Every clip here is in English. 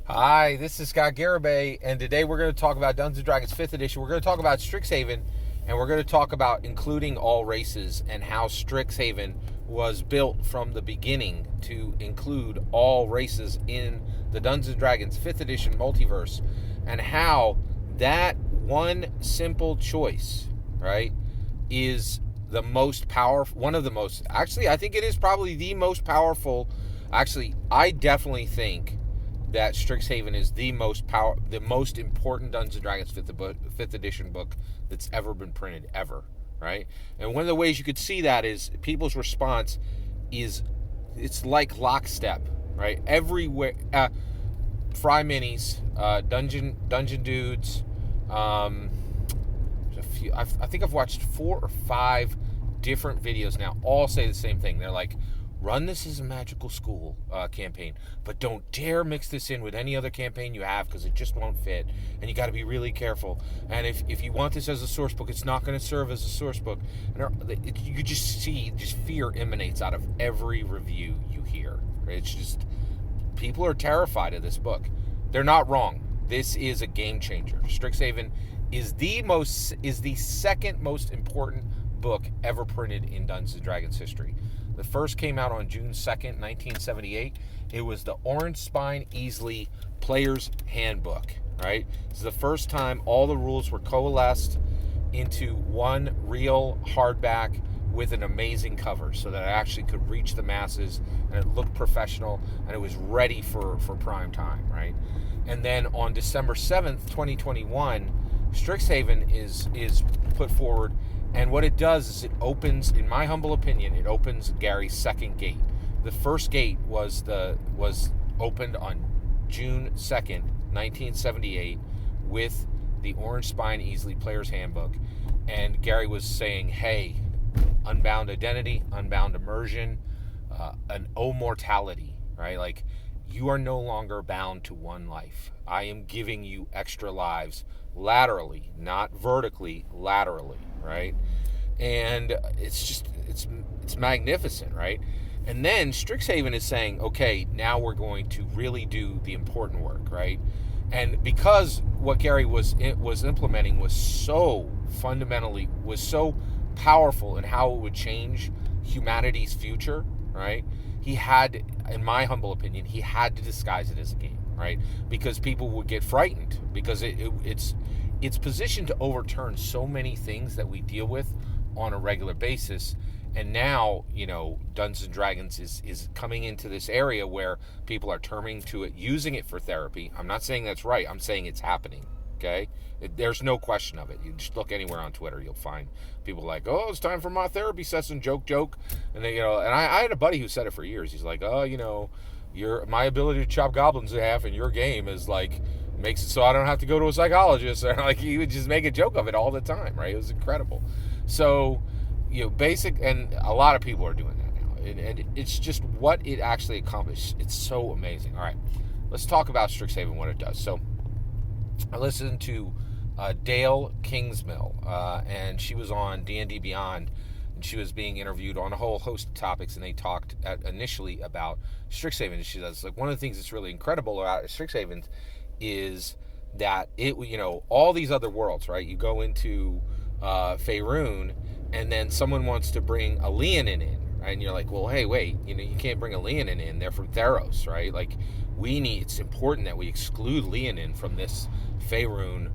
Hi, this is Scott Garibay, and today we're going to talk about Dungeons & Dragons 5th edition. We're going to talk about Strixhaven, and we're going to talk about including all races and how Strixhaven was built from the beginning to include all races in the Dungeons & Dragons 5th edition multiverse, and how that one simple choice, right, is the most powerful, one of the most, actually, I think it is probably the most powerful. Actually, I definitely think that Strixhaven is the most important Dungeons & Dragons 5th edition book that's ever been printed, ever, right? And one of the ways you could see that is people's response is, it's like lockstep, right? Everywhere, Fry Minis, Dungeon Dudes, a few, I think I've watched 4 or 5 different videos now, all say the same thing. They're like, run this as a magical school campaign, but don't dare mix this in with any other campaign you have because it just won't fit, and you got to be really careful. And if you want this as a source book, it's not going to serve as a source book. And you just see, fear emanates out of every review you hear. It's just, people are terrified of this book. They're not wrong. This is a game changer. Strixhaven is the second most important book ever printed in Dungeons & Dragons history. The first came out on June 2nd, 1978. It was the Orange Spine Easley Player's Handbook, right? This is the first time all the rules were coalesced into one real hardback with an amazing cover so that it actually could reach the masses, and it looked professional, and it was ready for prime time, right? And then on December 7th, 2021, Strixhaven is put forward. And what it does is it opens, in my humble opinion, it opens Gary's second gate. The first gate was opened on June 2nd, 1978, with the Orange Spine Easley Player's Handbook. And Gary was saying, hey, unbound identity, unbound immersion, an immortality, right? Like, you are no longer bound to one life. I am giving you extra lives laterally, not vertically, laterally, right? And it's magnificent, right? And then Strixhaven is saying, okay, now we're going to really do the important work, right? And because what Gary was implementing was so fundamentally, was so powerful in how it would change humanity's future, right? He had, in my humble opinion, he had to disguise it as a game, right? Because people would get frightened, because it's positioned to overturn so many things that we deal with on a regular basis. And now, Dungeons & Dragons is coming into this area where people are turning to it, using it for therapy. I'm not saying that's right. I'm saying it's happening, okay? There's no question of it. You just look anywhere on Twitter, you'll find people like, oh, it's time for my therapy session, joke. And they, and I had a buddy who said it for years. He's like, oh, my ability to chop goblins in half in your game is like, makes it so I don't have to go to a psychologist. And like, he would just make a joke of it all the time, right? It was incredible. So, basic, and a lot of people are doing that now. And it's just what it actually accomplished. It's so amazing. All right, let's talk about Strixhaven, what it does. So I listened to Dale Kingsmill, and she was on D&D Beyond, and she was being interviewed on a whole host of topics, and they talked initially about Strixhaven. And she says, like, one of the things that's really incredible about Strixhaven is that it, all these other worlds, right? You go into Faerun, and then someone wants to bring a Leonin in, right? And you're like, well, hey, wait, you can't bring a Leonin in. They're from Theros, right? Like, it's important that we exclude Leonin from this Faerun,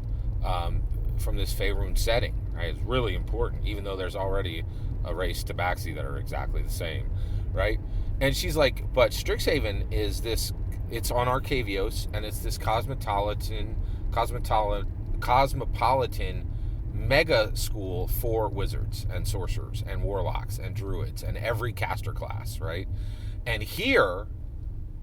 setting, right? It's really important, even though there's already a race, Tabaxi, that are exactly the same, right? And she's like, but Strixhaven is this, it's on Arcavios, and it's this cosmopolitan mega school for wizards and sorcerers and warlocks and druids and every caster class, right? And here,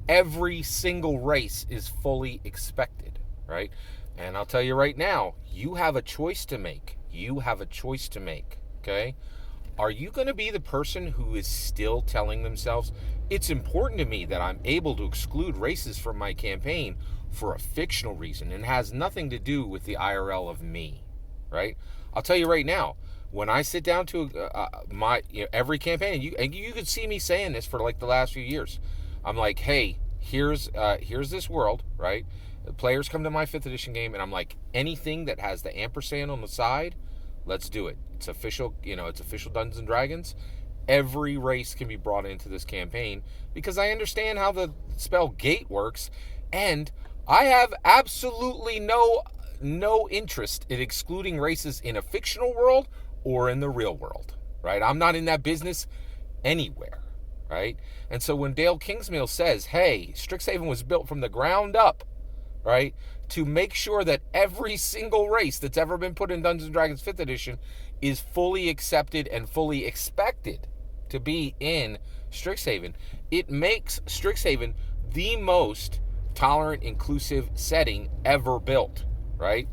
every single race is fully expected, right? And I'll tell you right now, you have a choice to make. Okay? Are you going to be the person who is still telling themselves, it's important to me that I'm able to exclude races from my campaign for a fictional reason and has nothing to do with the IRL of me, right? I'll tell you right now, when I sit down to my every campaign, and you could see me saying this for like the last few years, I'm like, hey, here's this world, right? The players come to my 5th edition game, and I'm like, anything that has the ampersand on the side, let's do it. It's official, it's official Dungeons and Dragons. Every race can be brought into this campaign because I understand how the spell gate works, and I have absolutely no interest in excluding races in a fictional world or in the real world, right? I'm not in that business anywhere, right? And so when Dale Kingsmill says, hey, Strixhaven was built from the ground up, right, to make sure that every single race that's ever been put in Dungeons & Dragons 5th edition is fully accepted and fully expected to be in Strixhaven, it makes Strixhaven the most tolerant, inclusive setting ever built, right?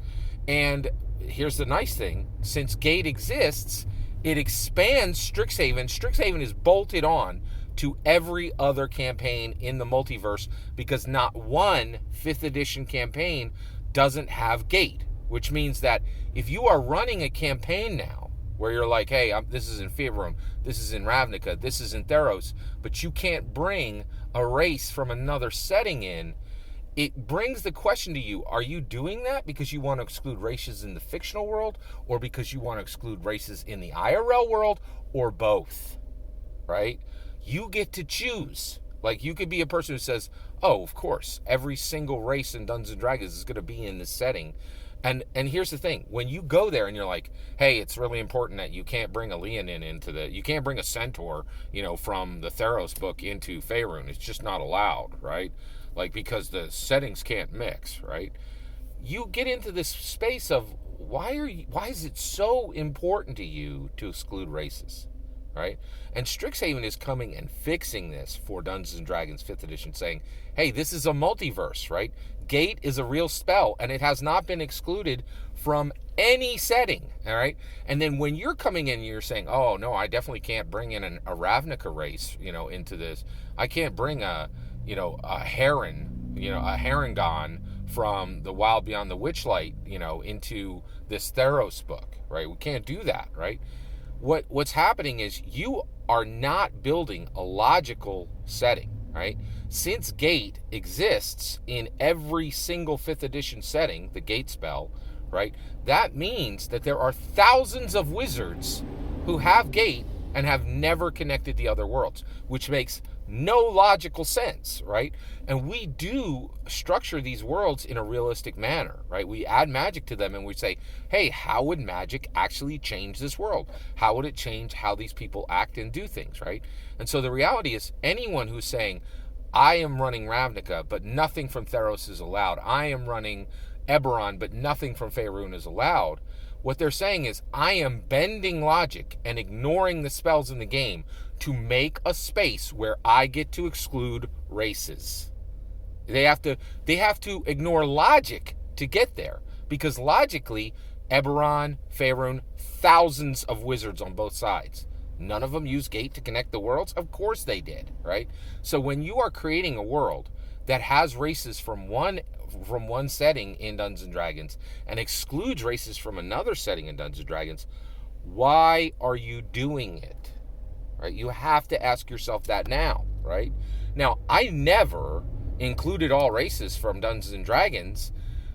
And here's the nice thing. Since Gate exists, it expands Strixhaven. Strixhaven is bolted on to every other campaign in the multiverse because not one 5th edition campaign doesn't have Gate, which means that if you are running a campaign now where you're like, hey, this is in Faerun, this is in Ravnica, this is in Theros, but you can't bring a race from another setting in, it brings the question to you, are you doing that because you want to exclude races in the fictional world, or because you want to exclude races in the IRL world, or both, right? You get to choose. Like, you could be a person who says, oh, of course, every single race in Dungeons & Dragons is going to be in this setting. And here's the thing. When you go there and you're like, hey, it's really important that you can't bring a Leonin you can't bring a centaur, from the Theros book into Faerun. It's just not allowed, right? Like, because the settings can't mix, right? You get into this space of why is it so important to you to exclude races, right? And Strixhaven is coming and fixing this for Dungeons & Dragons 5th edition, saying, hey, this is a multiverse, right? Gate is a real spell, and it has not been excluded from any setting, all right? And then when you're coming in, you're saying, oh, no, I definitely can't bring in a Ravnica race, into this. I can't bring a Heron, a Harengon from the Wild Beyond the Witchlight, into this Theros book, right? We can't do that, right? What's happening is you are not building a logical setting, right? Since Gate exists in every single 5th edition setting, the Gate spell, right? That means that there are thousands of wizards who have Gate and have never connected the other worlds, which makes no logical sense, right? And we do structure these worlds in a realistic manner, right? We add magic to them and we say, hey, how would magic actually change this world? How would it change how these people act and do things, right? And so the reality is, anyone who's saying, I am running Ravnica, but nothing from Theros is allowed. I am running Eberron, but nothing from Faerun is allowed. What they're saying is, I am bending logic and ignoring the spells in the game to make a space where I get to exclude races. They have to ignore logic to get there, because logically, Eberron, Faerun, thousands of wizards on both sides. None of them use Gate to connect the worlds? Of course they did, right? So when you are creating a world that has races from one setting in Dungeons & Dragons and excludes races from another setting in Dungeons & Dragons, why are you doing it? Right? You have to ask yourself that now, right? Now, I never included all races from Dungeons & Dragons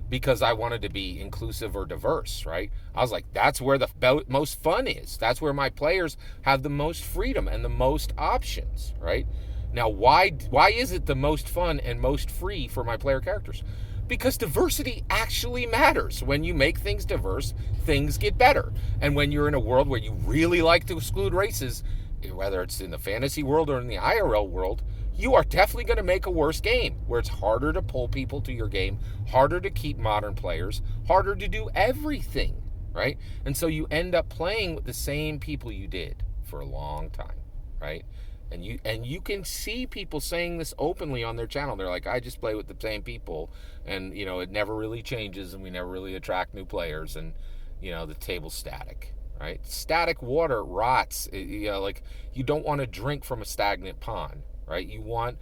because I wanted to be inclusive or diverse, right? I was like, that's where the most fun is. That's where my players have the most freedom and the most options, right? Now, why is it the most fun and most free for my player characters? Because diversity actually matters. When you make things diverse, things get better. And when you're in a world where you really like to exclude races, whether it's in the fantasy world or in the IRL world, you are definitely going to make a worse game, where it's harder to pull people to your game, harder to keep modern players, harder to do everything, right? And so you end up playing with the same people you did for a long time, right? And you can see people saying this openly on their channel. They're like, I just play with the same people, and it never really changes, and we never really attract new players, and the table's static, right? Static water rots. Like, you don't want to drink from a stagnant pond, right? You want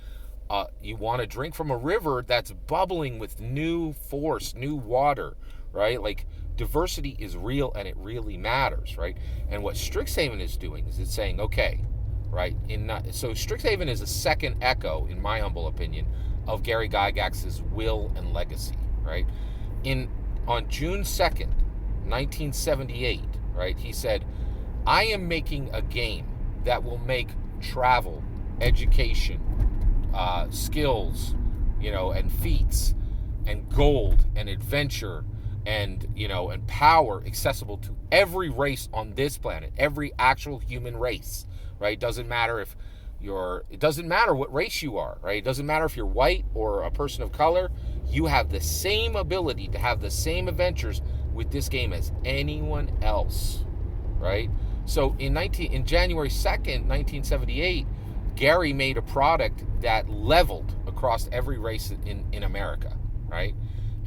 to drink from a river that's bubbling with new force, new water, right? Like, diversity is real and it really matters, right? And what Strixhaven is doing is it's saying, okay, right? So Strixhaven is a second echo, in my humble opinion, of Gary Gygax's will and legacy, right? On June 2nd, 1978, right, he said, I am making a game that will make travel, education, skills, and feats, and gold, and adventure, and power accessible to every race on this planet, every actual human race, right? It doesn't matter what race you are, right? It doesn't matter if you're white or a person of color. You have the same ability to have the same adventures with this game as anyone else, right? So in January 2nd, 1978, Gary made a product that leveled across every race in America, right?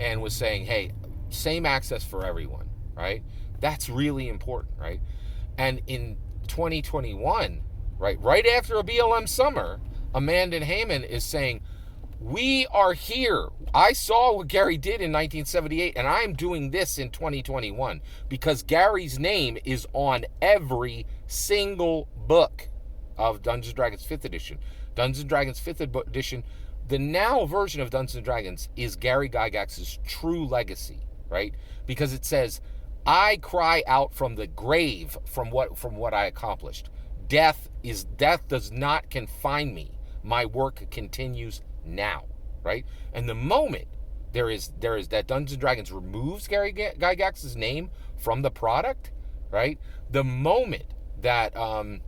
And was saying, hey, same access for everyone, right? That's really important, right? And in 2021, right after a BLM summer, Amanda Heyman is saying, we are here. I saw what Gary did in 1978, and I'm doing this in 2021 because Gary's name is on every single book of Dungeons & Dragons 5th edition. Dungeons & Dragons 5th edition, the now version of Dungeons & Dragons, is Gary Gygax's true legacy, right? Because it says, I cry out from the grave from what I accomplished. Death does not confine me. My work continues now, right? And the moment there is that Dungeons & Dragons removes Gary Gygax's name from the product, right? The moment that from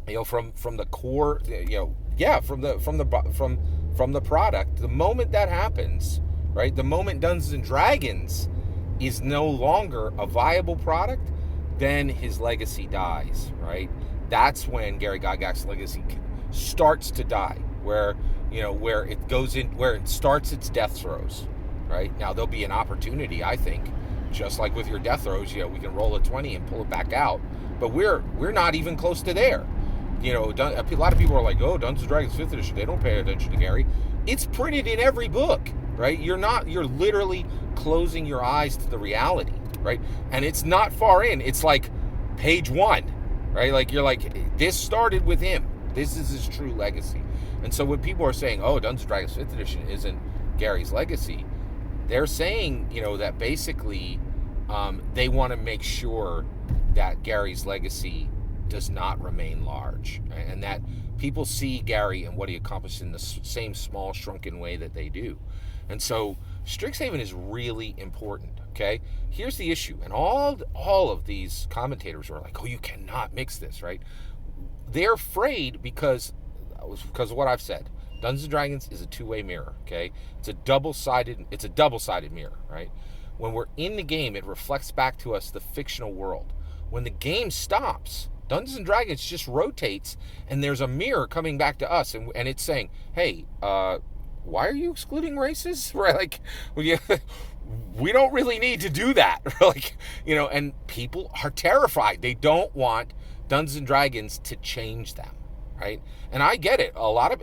the core, from the product, the moment that happens, right? The moment Dungeons & Dragons is no longer a viable product, then his legacy dies, right? That's when Gary Gygax's legacy starts to die, where it starts its death throes, right? Now there'll be an opportunity, I think, just like with your death throes, we can roll a 20 and pull it back out, but we're not even close to there. A lot of people are like, oh, Dungeons & Dragons 5th edition, they don't pay attention to Gary. It's printed in every book, right? You're literally closing your eyes to the reality, right? And it's not far in. It's like page 1, right? Like, you're like, this started with him. This is his true legacy. And so when people are saying, oh, Dungeons & Dragons 5th edition isn't Gary's legacy, they're saying, that basically they want to make sure that Gary's legacy does not remain large, right? And that people see Gary and what he accomplished in the same small, shrunken way that they do. And so Strixhaven is really important, okay? Here's the issue. And all of these commentators are like, oh, you cannot mix this, right? They're afraid because of what I've said. Dungeons & Dragons is a two-way mirror, okay? It's a double-sided mirror, right? When we're in the game, it reflects back to us the fictional world. When the game stops, Dungeons & Dragons just rotates, and there's a mirror coming back to us, and it's saying, hey, why are you excluding races? Right? Like, we don't really need to do that. Like, and people are terrified. They don't want Dungeons & Dragons to change them, right? And I get it.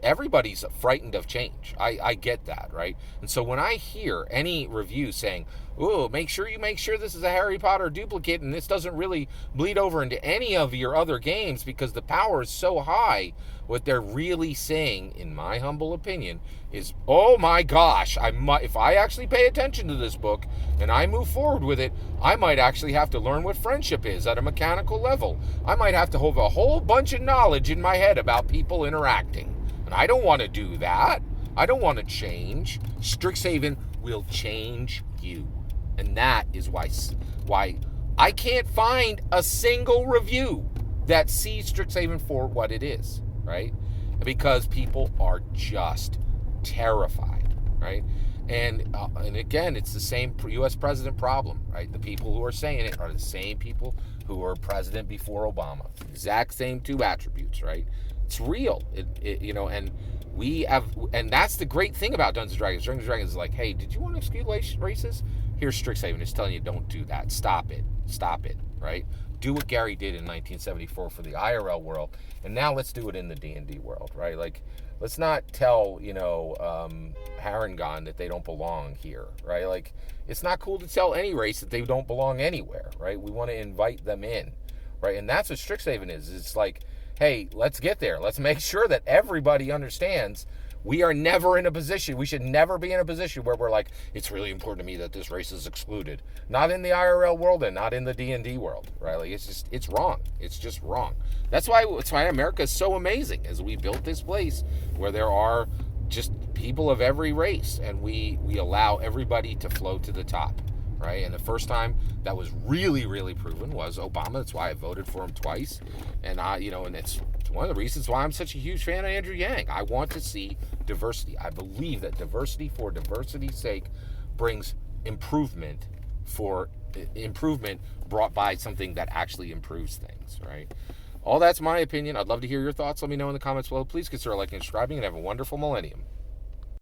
Everybody's frightened of change. I get that, right? And so when I hear any review saying, oh, make sure this is a Harry Potter duplicate and this doesn't really bleed over into any of your other games because the power is so high, what they're really saying, in my humble opinion, is, oh my gosh, if I actually pay attention to this book and I move forward with it, I might actually have to learn what friendship is at a mechanical level. I might have to hold a whole bunch of knowledge in my head about people interacting. And I don't want to do that. I don't want to change. Strixhaven will change you. And that is why I can't find a single review that sees Strixhaven for what it is, right? Because people are just terrified, right? And again, it's the same U.S. president problem, right? The people who are saying it are the same people who were president before Obama. Exact same two attributes, right? It's real, and we have, and that's the great thing about Dungeons & Dragons. Dungeons & Dragons is like, hey, did you want to exclude races? Here's Strixhaven. It's telling you, don't do that. Stop it, right? Do what Gary did in 1974 for the IRL world, and now let's do it in the D&D world, right? Like, let's not tell, Harengon that they don't belong here, right? Like, it's not cool to tell any race that they don't belong anywhere, right? We want to invite them in, right? And that's what Strixhaven is. It's like, hey, let's get there. Let's make sure that everybody understands We are never in a position, we should never be in a position where we're like, it's really important to me that this race is excluded. Not in the IRL world and not in the D&D world, right? Like, it's wrong. It's just wrong. That's why America is so amazing, is we built this place where there are just people of every race, and we allow everybody to flow to the top, right? And the first time that was really, really proven was Obama. That's why I voted for him twice. And and it's one of the reasons why I'm such a huge fan of Andrew Yang. I want to see diversity. I believe that diversity for diversity's sake brings improvement brought by something that actually improves things, right? All that's my opinion. I'd love to hear your thoughts. Let me know in the comments below. Please consider liking and subscribing, and have a wonderful millennium.